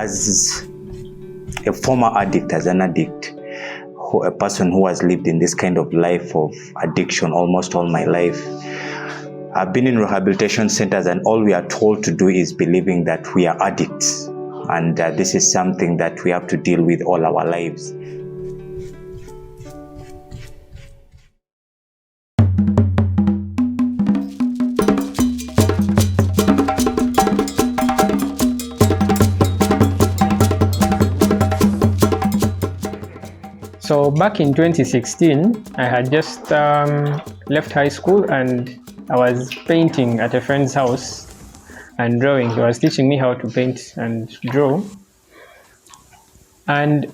as a former addict, as an addict, a person who has lived in this kind of life of addiction almost all my life, I've been in rehabilitation centers, and all we are told to do is believing that we are addicts, and this is something that we have to deal with all our lives. So back in 2016, I had just left high school, and I was painting at a friend's house and drawing. He was teaching me how to paint and draw. And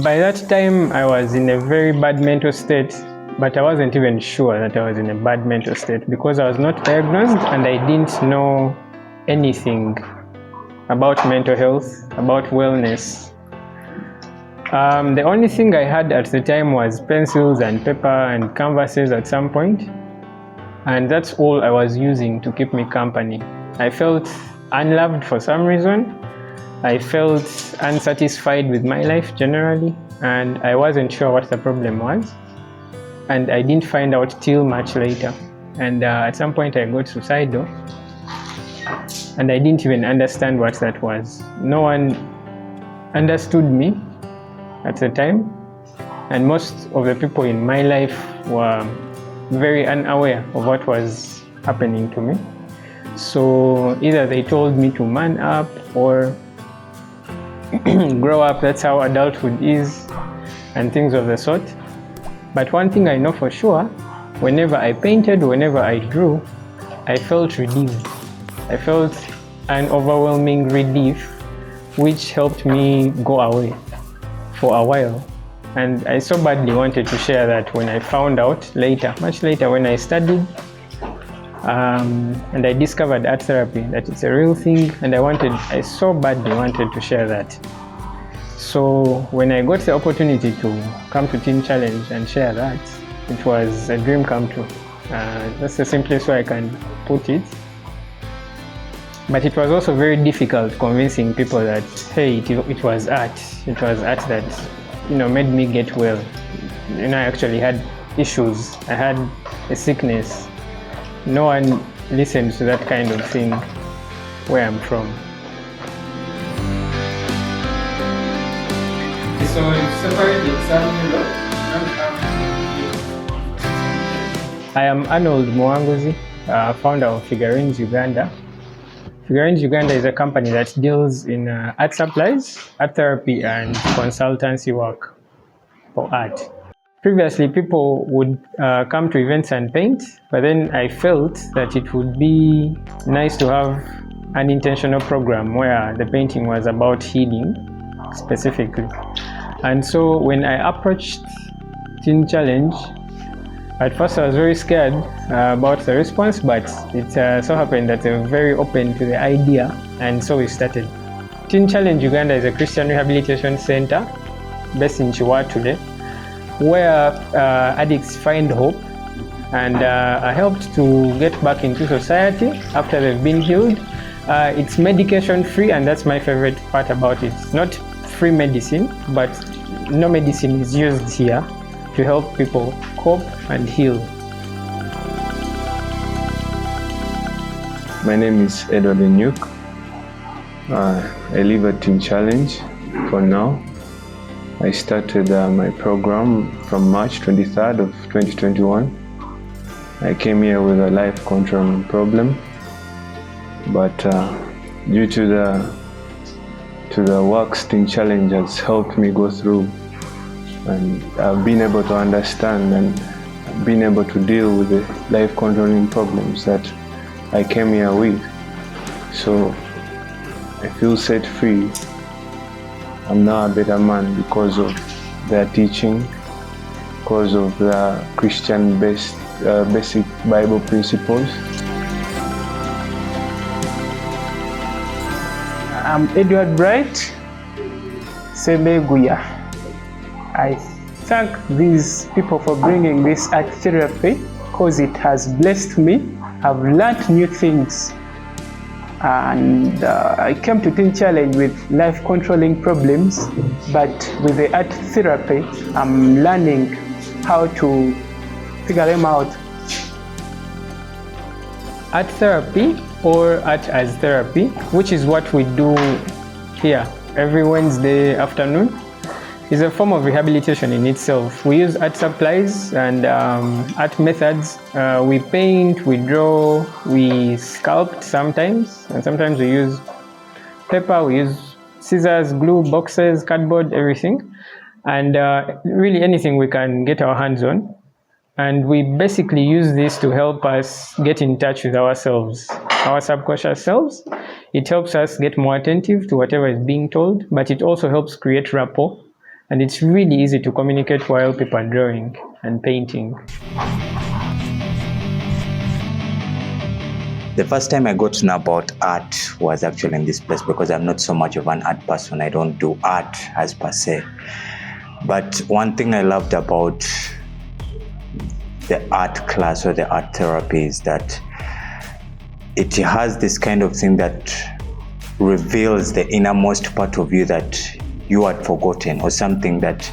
by that time, I was in a very bad mental state, but I wasn't even sure that I was in a bad mental state because I was not diagnosed and I didn't know anything about mental health, about wellness. The only thing I had at the time was pencils and paper and canvases at some point, and that's all I was using to keep me company. I felt unloved for some reason. I felt unsatisfied with my life generally, and I wasn't sure what the problem was, and I didn't find out till much later. And at some point I got suicidal, and I didn't even understand what that was. No one understood me at the time, and most of the people in my life were very unaware of what was happening to me. So either they told me to man up or grow up, that's how adulthood is, and things of the sort. But one thing I know for sure, whenever I painted, whenever I drew, I felt relieved. I felt an overwhelming relief, which helped me go away for a while. And I so badly wanted to share that when I found out later, much later, when I studied and I discovered art therapy, that it's a real thing, and I so badly wanted to share that. So when I got the opportunity to come to Teen Challenge and share that, it was a dream come true. That's the simplest way I can put it. But it was also very difficult convincing people that, hey, it was art. It was art that, made me get well. I actually had issues. I had a sickness. No one listens to that kind of thing where I'm from. So you separated I am Arnold Mwanguzi, founder of Figurines Uganda. Figurines Uganda is a company that deals in art supplies, art therapy, and consultancy work for art. Previously, people would come to events and paint, but then I felt that it would be nice to have an intentional program where the painting was about healing specifically. And so when I approached Teen Challenge, at first I was very scared about the response, but it so happened that they were very open to the idea, and so we started. Teen Challenge Uganda is a Christian rehabilitation center based in Chiwatule, where addicts find hope and are helped to get back into society after they've been healed. It's medication free, and that's my favorite part about it. It's not free medicine, but no medicine is used here to help people cope and heal. My name is Edward Enyuk. I live at Teen Challenge for now. I started my program from March 23rd of 2021. I came here with a life controlling problem, but due to the works Teen Challenge has helped me go through, and I've been able to understand and been able to deal with the life controlling problems that I came here with. So I feel set free. I'm now a better man because of their teaching, because of the Christian-based basic Bible principles. I'm Edward Bright Sebeguya. I thank these people for bringing this art therapy because it has blessed me. I've learned new things and I came to Teen Challenge with life controlling problems, but with the art therapy, I'm learning how to figure them out. Art therapy, or art as therapy, which is what we do here every Wednesday afternoon, is a form of rehabilitation in itself. We use art supplies and art methods. We paint, we draw, we sculpt sometimes, and sometimes we use paper, we use scissors, glue, boxes, cardboard, everything, and really anything we can get our hands on. And we basically use this to help us get in touch with ourselves, our subconscious selves. It helps us get more attentive to whatever is being told, but it also helps create rapport. And it's really easy to communicate while people are drawing and painting. The first time I got to know about art was actually in this place, because I'm not so much of an art person. I don't do art as per se. But one thing I loved about the art class or the art therapy is that it has this kind of thing that reveals the innermost part of you that you had forgotten, or something that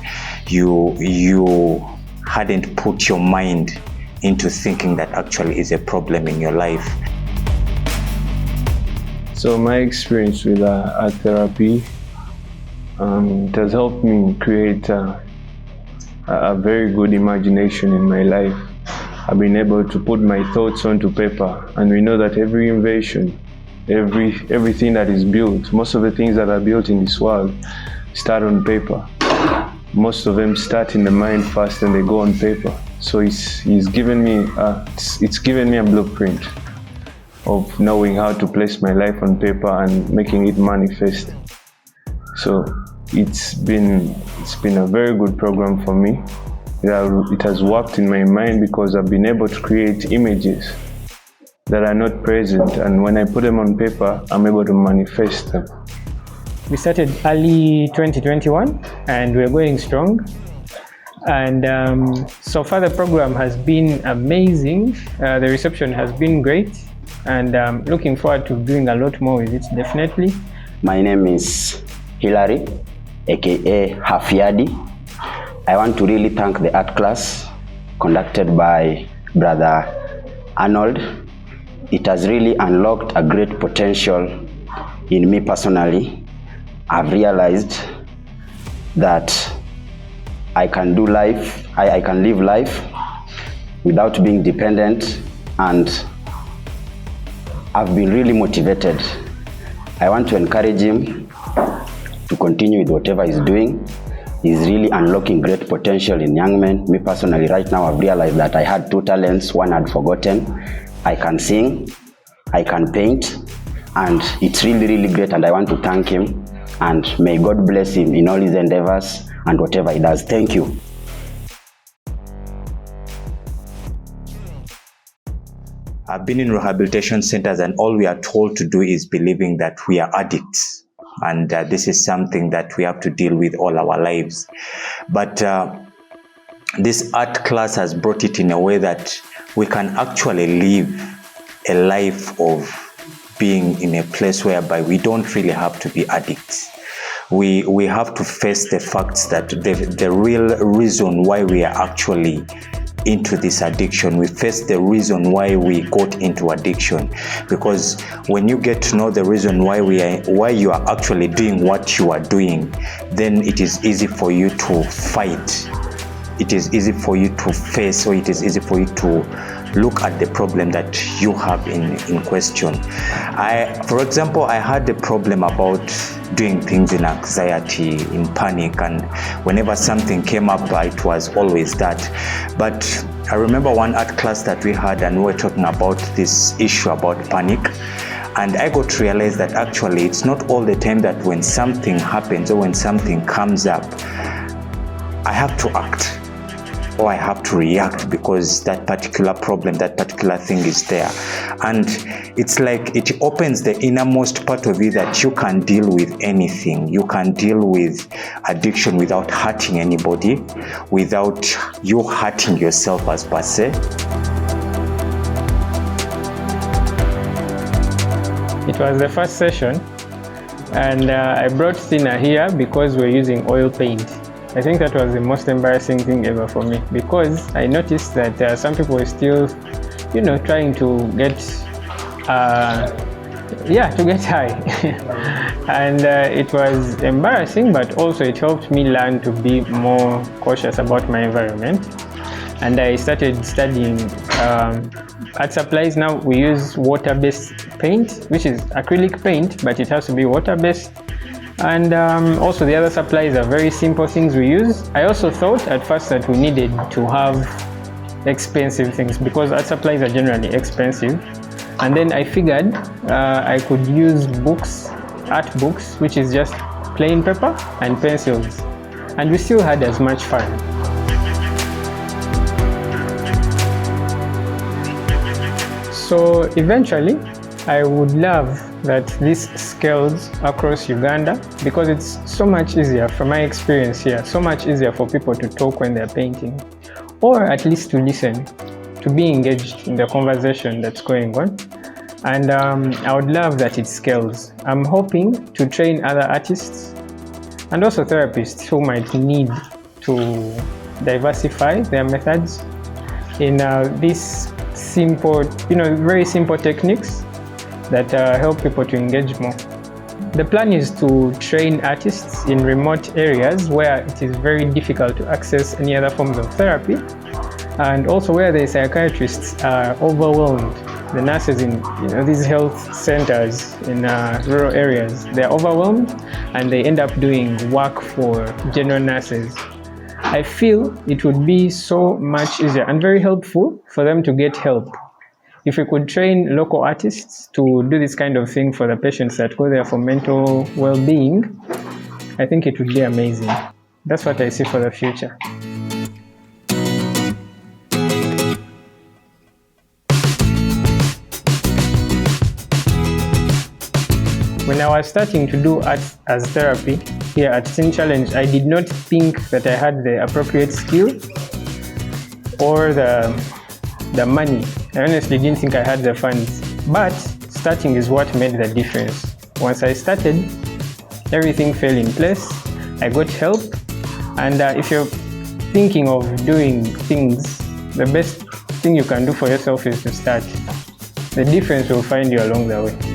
you hadn't put your mind into thinking that actually is a problem in your life. So my experience with art therapy, it has helped me create a very good imagination in my life. I've been able to put my thoughts onto paper, and we know that every invention, everything that is built, most of the things that are built in this world start on paper. Most of them start in the mind first and they go on paper. So it's given me a blueprint of knowing how to place my life on paper and making it manifest. So it's been a very good program for me. It has worked in my mind because I've been able to create images that are not present, and when I put them on paper, I'm able to manifest them. We started early 2021 and we're going strong. And so far the program has been amazing. The reception has been great, and I'm looking forward to doing a lot more with it, definitely. My name is Hilary, aka Hafiadi. I want to really thank the art class conducted by Brother Arnold. It has really unlocked a great potential in me personally. I've realized that I can do life, I can live life without being dependent, and I've been really motivated. I want to encourage him to continue with whatever he's doing. He's really unlocking great potential in young men. Me personally, right now, I've realized that I had two talents. One I'd forgotten. I can sing, I can paint, and it's really, really great, and I want to thank him, and may God bless him in all his endeavors and whatever he does. Thank you. I've been in rehabilitation centers, and all we are told to do is believing that we are addicts. And this is something that we have to deal with all our lives. But this art class has brought it in a way that we can actually live a life of being in a place whereby we don't really have to be addicts. We have to face the facts that the real reason why we are actually into this addiction. We face the reason why we got into addiction, because when you get to know the reason why you are actually doing what you are doing, then it is easy for you to fight. It is easy for you to face, or it is easy for you to look at the problem that you have in question. For example, I had a problem about doing things in anxiety, in panic, and whenever something came up, it was always that. But I remember one art class that we had, and we were talking about this issue about panic. And I got to realize that actually it's not all the time that when something happens or when something comes up, I have to act or I have to react because that particular problem, that particular thing is there. And it's like it opens the innermost part of you that you can deal with anything. You can deal with addiction without hurting anybody, without you hurting yourself as per se. It was the first session, and I brought thinner here because we're using oil paint. I think that was the most embarrassing thing ever for me, because I noticed that some people were still, trying to get high. And it was embarrassing, but also it helped me learn to be more cautious about my environment. And I started studying art supplies. Now we use water-based paint, which is acrylic paint, but it has to be water-based. And also the other supplies are very simple things we use. I also thought at first that we needed to have expensive things, because art supplies are generally expensive. And then I figured I could use books, art books, which is just plain paper and pencils. And we still had as much fun. So eventually, I would love that this scales across Uganda, because it's so much easier, from my experience here, so much easier for people to talk when they're painting, or at least to listen, to be engaged in the conversation that's going on. And I would love that it scales. I'm hoping to train other artists and also therapists who might need to diversify their methods in these simple, very simple techniques that help people to engage more. The plan is to train artists in remote areas where it is very difficult to access any other forms of therapy, and also where the psychiatrists are overwhelmed. The nurses in these health centers in rural areas, they're overwhelmed and they end up doing work for general nurses. I feel it would be so much easier and very helpful for them to get help if we could train local artists to do this kind of thing for the patients that go there for mental well-being. I think it would be amazing. That's what I see for the future. When I was starting to do art as therapy here at Teen Challenge, I did not think that I had the appropriate skill or the money. I honestly didn't think I had the funds. But starting is what made the difference. Once I started, everything fell in place. I got help. And if you're thinking of doing things, the best thing you can do for yourself is to start. The difference will find you along the way.